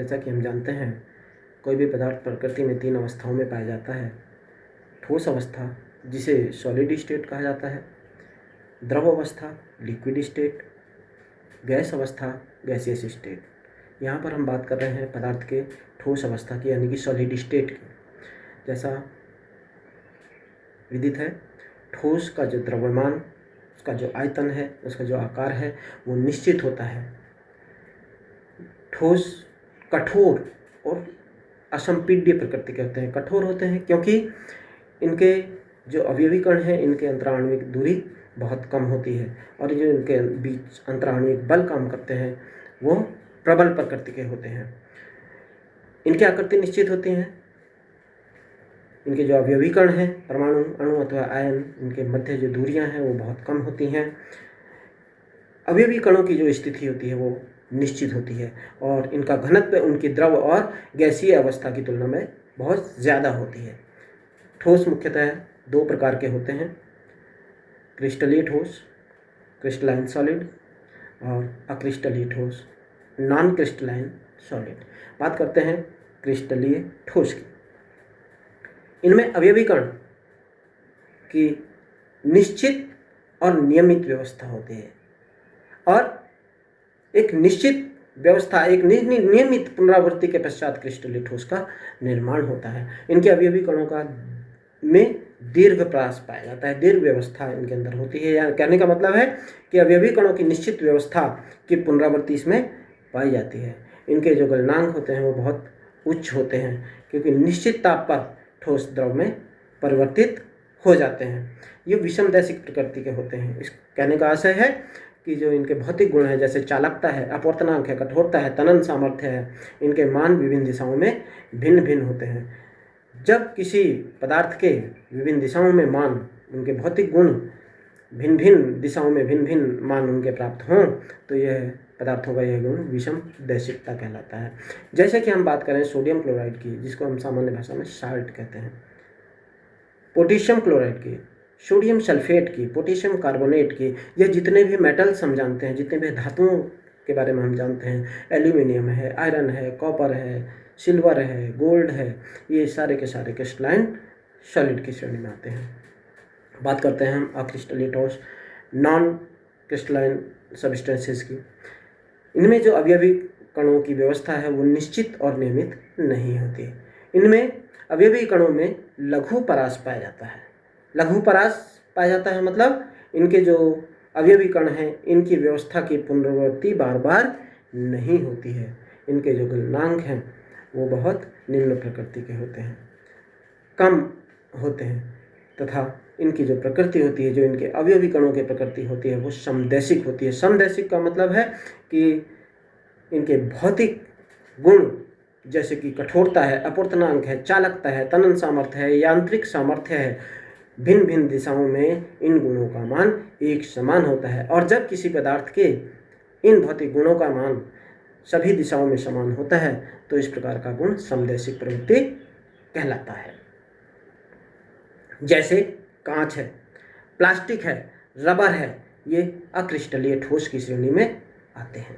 जैसा कि हम जानते हैं, कोई भी पदार्थ प्रकृति में 3 अवस्थाओं में पाया जाता है। ठोस अवस्था, जिसे सॉलिड स्टेट कहा जाता है, द्रव अवस्था, लिक्विड स्टेट, गैस अवस्था, गैसियस स्टेट। यहाँ पर हम बात कर रहे हैं पदार्थ के ठोस अवस्था की, यानी कि सॉलिड स्टेट की। जैसा विदित है, ठोस का जो द्रव्यमान, उसका जो आयतन है, उसका जो आकार है, वो निश्चित होता है। ठोस कठोर और असंपीड्य प्रकृति के होते हैं। कठोर होते हैं क्योंकि इनके जो अवयवी कण हैं, इनके अंतराण्विक दूरी बहुत कम होती है, और जो इनके बीच अंतराण्विक बल काम करते हैं वो प्रबल प्रकृति के होते हैं। इनकी आकृति निश्चित होती हैं। इनके जो अवयवी कण हैं, परमाणु, अणु अथवा आयन, इनके मध्य जो दूरियां हैं वो बहुत कम होती हैं। अवयवी कणों की जो स्थिति होती है वो निश्चित होती है, और इनका घनत्व उनकी द्रव और गैसीय अवस्था की तुलना में बहुत ज़्यादा होती है। ठोस मुख्यतः 2 प्रकार के होते हैं, क्रिस्टलीय ठोस, क्रिस्टलाइन सॉलिड, और अक्रिस्टलीय ठोस, नॉन क्रिस्टलाइन सॉलिड। बात करते हैं क्रिस्टलीय ठोस की। इनमें अवयवी कण की निश्चित और नियमित व्यवस्था होती है, और एक निश्चित व्यवस्था, एक नियमित पुनरावृत्ति के पश्चात क्रिस्टलीय ठोस का निर्माण होता है। इनके अवयवी कणों का में दीर्घ प्रास पाया जाता है, दीर्घ व्यवस्था इनके अंदर होती है। या कहने का मतलब है कि अवयवी कणों की निश्चित व्यवस्था की पुनरावृत्ति इसमें पाई जाती है। इनके जो गलनांक होते हैं वो बहुत उच्च होते हैं, क्योंकि निश्चित ताप पर ठोस द्रव में परिवर्तित हो जाते हैं। ये विषमदैशिक प्रकृति के होते हैं। इस कहने का आशय है कि जो इनके भौतिक गुण हैं, जैसे चालकता है, अपवर्तनांक है, कठोरता है, तनन सामर्थ्य है, इनके मान विभिन्न दिशाओं में भिन्न भिन्न होते हैं। जब किसी पदार्थ के विभिन्न दिशाओं में मान, उनके भौतिक गुण भिन्न भिन्न दिशाओं में भिन्न भिन्न मान उनके प्राप्त हों, तो यह पदार्थों का यह गुण विषम दैशिकता कहलाता है। जैसे कि हम बात करें सोडियम क्लोराइड की, जिसको हम सामान्य भाषा में साल्ट कहते हैं, पोटेशियम क्लोराइड की, सोडियम सल्फेट की, पोटेशियम कार्बोनेट की, ये जितने भी मेटल्स हम जानते हैं, जितने भी धातुओं के बारे में हम जानते हैं, एल्यूमिनियम है, आयरन है, कॉपर है, सिल्वर है, गोल्ड है, ये सारे के सारे क्रिस्टलाइन सॉलिड की श्रेणी में आते हैं। बात करते हैं हम अक्रिस्टलीय ठोस, नॉन क्रिस्टलाइन सब्सटेंसेस की। इनमें जो अवयवी कणों की व्यवस्था है वो निश्चित और नियमित नहीं होती। इनमें अवयवी कणों में लघु परास पाया जाता है। लघु परास पाया जाता है मतलब इनके जो अवयवी कण हैं, इनकी व्यवस्था की पुनरावृत्ति बार बार नहीं होती है। इनके जो गलनांक हैं वो बहुत निम्न प्रकृति के होते हैं, कम होते हैं, तथा इनकी जो प्रकृति होती है, जो इनके अवयवी कणों की प्रकृति होती है, वो समदैशिक होती है। समदैशिक का मतलब है कि इनके भौतिक गुण, जैसे कि कठोरता है, अपवर्तनांक है, चालकता है, तनन सामर्थ्य है, यांत्रिक सामर्थ्य है, भिन्न भिन्न दिशाओं में इन गुणों का मान एक समान होता है। और जब किसी पदार्थ के इन भौतिक गुणों का मान सभी दिशाओं में समान होता है, तो इस प्रकार का गुण समदैशिक प्रवृत्ति कहलाता है। जैसे कांच है, प्लास्टिक है, रबर है, ये अक्रिस्टलीय ठोस की श्रेणी में आते हैं।